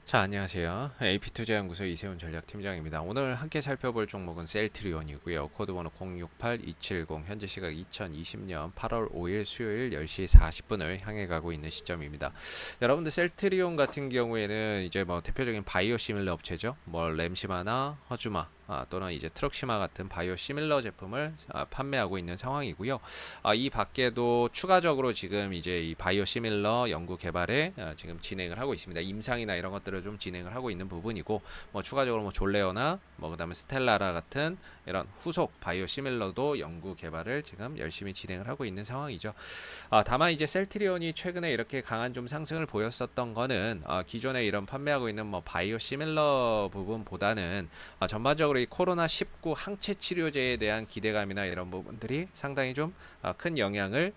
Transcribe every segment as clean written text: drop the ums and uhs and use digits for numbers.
자, 안녕하세요. AP투자연구소 이세훈 전략팀장입니다. 오늘 함께 살펴볼 종목은 셀트리온이고요. 코드번호 068270, 현재 시각 2020년 8월 5일 수요일 10시 40분을 향해 가고 있는 시점입니다. 여러분들 셀트리온 같은 경우에는 이제 뭐 대표적인 바이오 시밀러 업체죠. 뭐 램시마나 허주마 또는 이제 트럭시마 같은 바이오 시밀러 제품을 판매하고 있는 상황이고요. 이 밖에도 추가적으로 지금 이제 이 바이오 시밀러 연구 개발에 지금 진행을 하고 있습니다. 임상이나 이런 것들을 좀 진행을 하고 있는 부분이고, 뭐 추가적으로 뭐 졸레오나 뭐 그다음에 스텔라라 같은 이런 후속 바이오 시밀러도 연구 개발을 지금 열심히 진행을 하고 있는 상황이죠. 다만 이제 셀트리온이 최근에 이렇게 강한 좀 상승을 보였었던 거는 기존에 이런 판매하고 있는 뭐 바이오 시밀러 부분보다는 전반적으로 이 코로나19 항체 치료제에 대한 기대감이나 이런 부분들이 상당히 좀 큰 영향을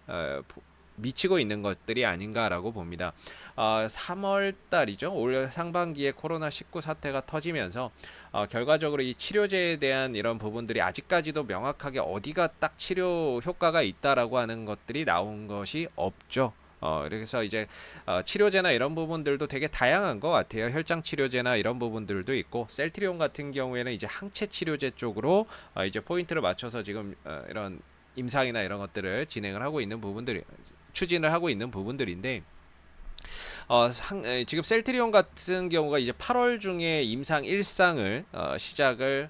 미치고 있는 것들이 아닌가라고 봅니다. 3월 달이죠. 올 상반기에 코로나19 사태가 터지면서 결과적으로 이 치료제에 대한 이런 부분들이 아직까지도 명확하게 어디가 딱 치료 효과가 있다라고 하는 것들이 나온 것이 없죠. 그래서 이제 치료제나 이런 부분들도 되게 다양한 것 같아요. 혈장 치료제나 이런 부분들도 있고, 셀트리온 같은 경우에는 이제 항체 치료제 쪽으로 이제 포인트를 맞춰서 지금 이런 임상이나 이런 것들을 진행을 하고 있는 부분들이 추진을 하고 있는 부분들인데, 지금 셀트리온 같은 경우가 이제 8월 중에 임상 1상을 시작을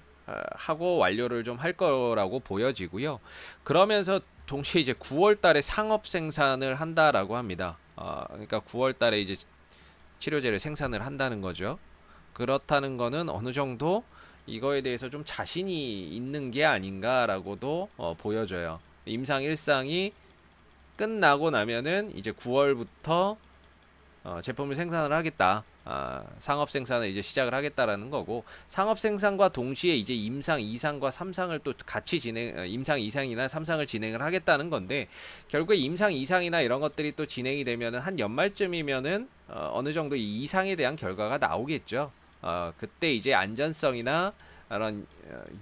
하고 완료를 좀 할 거라고 보여지고요. 그러면서 동시에 이제 9월 달에 상업 생산을 한다라고 합니다. 그러니까 9월 달에 이제 치료제를 생산을 한다는 거죠. 그렇다는 거는 어느 정도 이거에 대해서 좀 자신이 있는 게 아닌가라고도 보여져요. 임상 1상이 끝나고 나면은 이제 9월부터 제품을 생산을 하겠다. 상업 생산을 이제 시작을 하겠다라는 거고, 상업 생산과 동시에 이제 임상 2상과 3상을 또 같이 임상 2상이나 3상을 진행을 하겠다는 건데, 결국에 임상 2상이나 이런 것들이 또 진행이 되면은 한 연말쯤이면은 어느 정도 이 2상에 대한 결과가 나오겠죠. 그때 이제 안전성이나 이런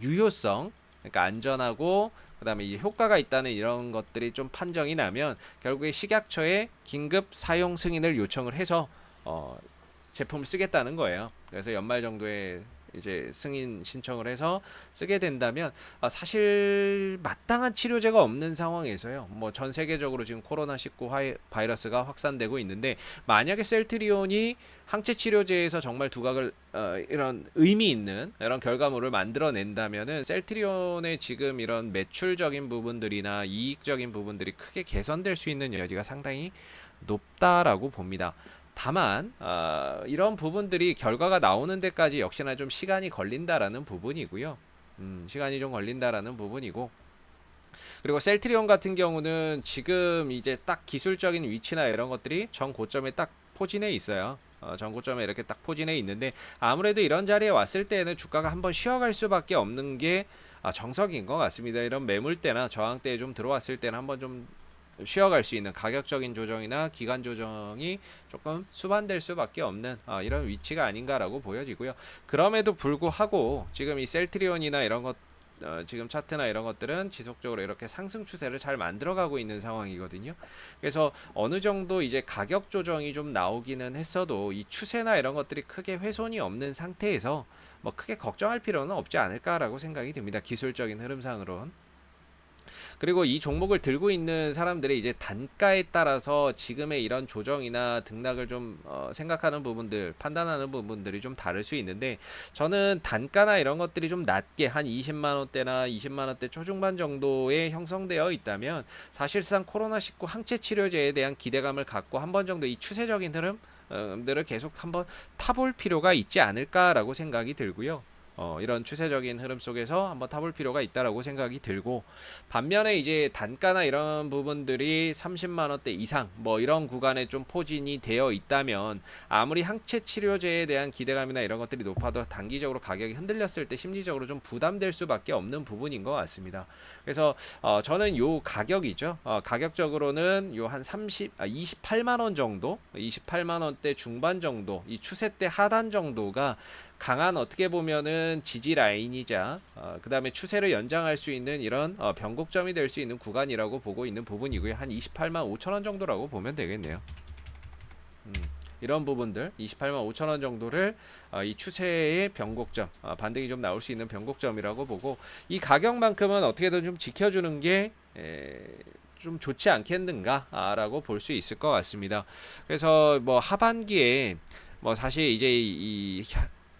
유효성, 그러니까 안전하고 그다음에 이 효과가 있다는 이런 것들이 좀 판정이 나면 결국에 식약처에 긴급 사용 승인을 요청을 해서 제품을 쓰겠다는 거예요. 그래서 연말 정도에 이제 승인 신청을 해서 쓰게 된다면 사실 마땅한 치료제가 없는 상황에서요. 뭐 전 세계적으로 지금 코로나19 바이러스가 확산되고 있는데, 만약에 셀트리온이 항체 치료제에서 정말 두각을 이런 의미 있는 이런 결과물을 만들어낸다면은 셀트리온의 지금 이런 매출적인 부분들이나 이익적인 부분들이 크게 개선될 수 있는 여지가 상당히 높다라고 봅니다. 다만 이런 부분들이 결과가 나오는 데까지 역시나 좀 시간이 걸린다라는 부분이고요. 시간이 좀 걸린다라는 부분이고, 그리고 셀트리온 같은 경우는 지금 이제 딱 기술적인 위치나 이런 것들이 전 고점에 딱 포진해 있어요. 전 고점에 이렇게 딱 포진해 있는데, 아무래도 이런 자리에 왔을 때는 주가가 한번 쉬어갈 수밖에 없는 게 정석인 것 같습니다. 이런 매물대나 저항대에 좀 들어왔을 때는 한번 좀 쉬어갈 수 있는 가격적인 조정이나 기간 조정이 조금 수반될 수밖에 없는 이런 위치가 아닌가라고 보여지고요. 그럼에도 불구하고 지금 이 셀트리온이나 이런 것 지금 차트나 이런 것들은 지속적으로 이렇게 상승 추세를 잘 만들어가고 있는 상황이거든요. 그래서 어느 정도 이제 가격 조정이 좀 나오기는 했어도 이 추세나 이런 것들이 크게 훼손이 없는 상태에서 뭐 크게 걱정할 필요는 없지 않을까라고 생각이 듭니다. 기술적인 흐름상으론. 그리고 이 종목을 들고 있는 사람들의 이제 단가에 따라서 지금의 이런 조정이나 등락을 좀 생각하는 부분들, 판단하는 부분들이 좀 다를 수 있는데, 저는 단가나 이런 것들이 좀 낮게 한 20만 원대나 20만 원대 초중반 정도에 형성되어 있다면 사실상 코로나19 항체 치료제에 대한 기대감을 갖고 한 번 정도 이 추세적인 흐름 들을 계속 한번 타볼 필요가 있지 않을까라고 생각이 들고요. 이런 추세적인 흐름 속에서 한번 타볼 필요가 있다라고 생각이 들고, 반면에 이제 단가나 이런 부분들이 30만 원대 이상 뭐 이런 구간에 좀 포진이 되어 있다면, 아무리 항체 치료제에 대한 기대감이나 이런 것들이 높아도 단기적으로 가격이 흔들렸을 때 심리적으로 좀 부담될 수밖에 없는 부분인 것 같습니다. 그래서 저는 요 가격이죠. 가격적으로는 요 한 28만 원 정도, 28만 원대 중반 정도, 이 추세대 하단 정도가 강한 어떻게 보면은 지지 라인이자 그 다음에 추세를 연장할 수 있는 이런 변곡점이 될 수 있는 구간이라고 보고 있는 부분이고요. 한 28만 5천 원 정도라고 보면 되겠네요. 음. 이런 부분들 28만 5천 원 정도를 이 추세의 변곡점, 반등이 좀 나올 수 있는 변곡점이라고 보고, 이 가격만큼은 어떻게든 좀 지켜주는 게 좀 좋지 않겠는가라고 볼 수 있을 것 같습니다. 그래서 뭐 하반기에 뭐 사실 이제 이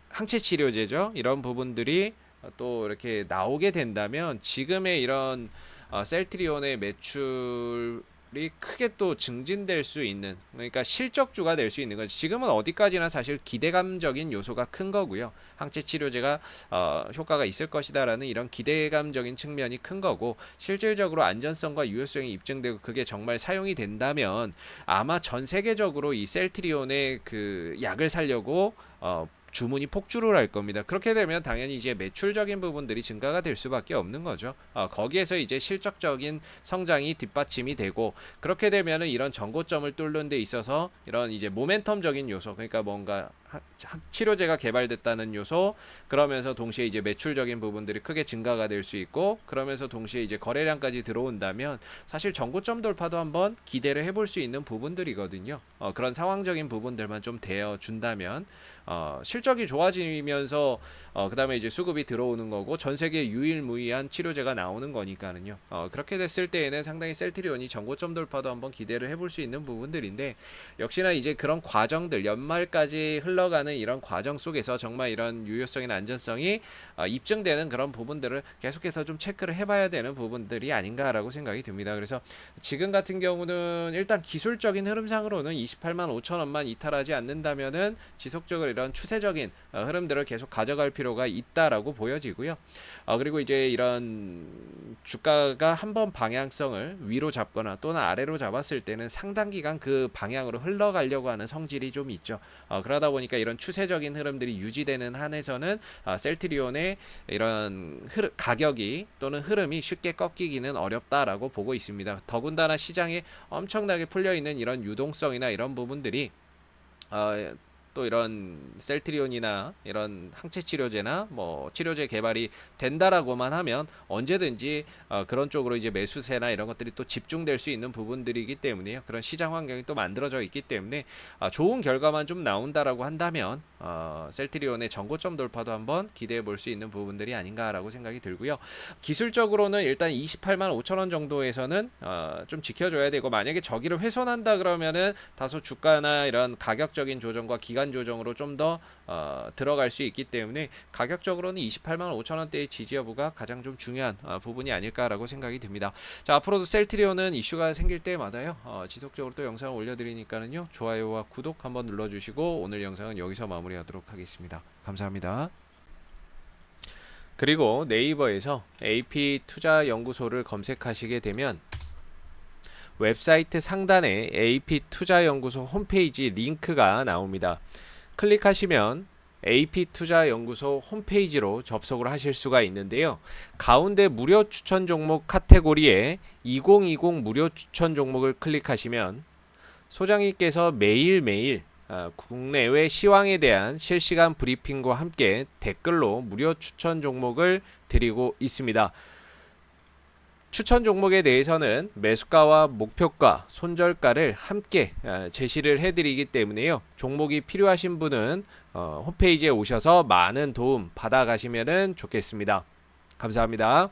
항체 치료제죠, 이런 부분들이 또 이렇게 나오게 된다면 지금의 이런 셀트리온의 매출이 크게 또 증진될 수 있는, 그러니까 실적주가 될 수 있는 거죠. 지금은 어디까지나 사실 기대감적인 요소가 큰 거고요. 항체 치료제가 효과가 있을 것이다라는 이런 기대감적인 측면이 큰 거고, 실질적으로 안전성과 유효성이 입증되고 그게 정말 사용이 된다면 아마 전 세계적으로 이 셀트리온의 그 약을 살려고 주문이 폭주를 할 겁니다. 그렇게 되면 당연히 이제 매출적인 부분들이 증가가 될 수밖에 없는 거죠. 거기에서 이제 실적적인 성장이 뒷받침이 되고, 그렇게 되면은 이런 전고점을 뚫는 데 있어서 이런 이제 모멘텀적인 요소, 그러니까 뭔가 치료제가 개발됐다는 요소, 그러면서 동시에 이제 매출적인 부분들이 크게 증가가 될 수 있고, 그러면서 동시에 이제 거래량까지 들어온다면 사실 전고점 돌파도 한번 기대를 해볼 수 있는 부분들이거든요. 그런 상황적인 부분들만 좀 되어 준다면 실적이 좋아지면서 그 다음에 이제 수급이 들어오는 거고, 전 세계 유일무이한 치료제가 나오는 거니까는요. 그렇게 됐을 때에는 상당히 셀트리온이 전고점 돌파도 한번 기대를 해볼 수 있는 부분들인데, 역시나 이제 그런 과정들, 연말까지 흘러가는 이런 과정 속에서 정말 이런 유효성이나 안전성이 입증되는 그런 부분들을 계속해서 좀 체크를 해봐야 되는 부분들이 아닌가라고 생각이 듭니다. 그래서 지금 같은 경우는 일단 기술적인 흐름상으로는 28만 5천 원만 이탈하지 않는다면은 지속적으로 이런 추세적인 흐름들을 계속 가져갈 필요가 있다라고 보여지고요. 그리고 이제 이런 주가가 한번 방향성을 위로 잡거나 또는 아래로 잡았을 때는 상당 기간 그 방향으로 흘러가려고 하는 성질이 좀 있죠. 그러다 보니까 이런 추세적인 흐름들이 유지되는 한에서는 셀트리온의 이런 가격이 또는 흐름이 쉽게 꺾이기는 어렵다라고 보고 있습니다. 더군다나 시장에 엄청나게 풀려 있는 이런 유동성이나 이런 부분들이 또 이런 셀트리온이나 이런 항체 치료제나 뭐 치료제 개발이 된다라고만 하면 언제든지 그런 쪽으로 이제 매수세나 이런 것들이 또 집중될 수 있는 부분들이기 때문에요. 그런 시장 환경이 또 만들어져 있기 때문에 좋은 결과만 좀 나온다라고 한다면 셀트리온의 전고점 돌파도 한번 기대해 볼 수 있는 부분들이 아닌가라고 생각이 들고요. 기술적으로는 일단 28만 5천 원 정도에서는 좀 지켜줘야 되고, 만약에 저기를 훼손한다 그러면은 다소 주가나 이런 가격적인 조정과 기간 조정으로 좀 더 들어갈 수 있기 때문에 가격적으로는 28만 5천 원대의 지지 여부가 가장 좀 중요한 부분이 아닐까라고 생각이 듭니다. 자, 앞으로도 셀트리온은 이슈가 생길 때마다요 지속적으로 또 영상을 올려드리니까는요, 좋아요와 구독 한번 눌러주시고 오늘 영상은 여기서 마무리하도록 하겠습니다. 감사합니다. 그리고 네이버에서 AP투자연구소를 검색하시게 되면 웹사이트 상단에 AP투자연구소 홈페이지 링크가 나옵니다. 클릭하시면 AP투자연구소 홈페이지로 접속을 하실 수가 있는데요. 가운데 무료 추천 종목 카테고리에 2020 무료 추천 종목을 클릭하시면 소장님께서 매일매일 국내외 시황에 대한 실시간 브리핑과 함께 댓글로 무료 추천 종목을 드리고 있습니다. 추천 종목에 대해서는 매수가와 목표가, 손절가를 함께 제시를 해드리기 때문에요. 종목이 필요하신 분은 홈페이지에 오셔서 많은 도움 받아가시면 좋겠습니다. 감사합니다.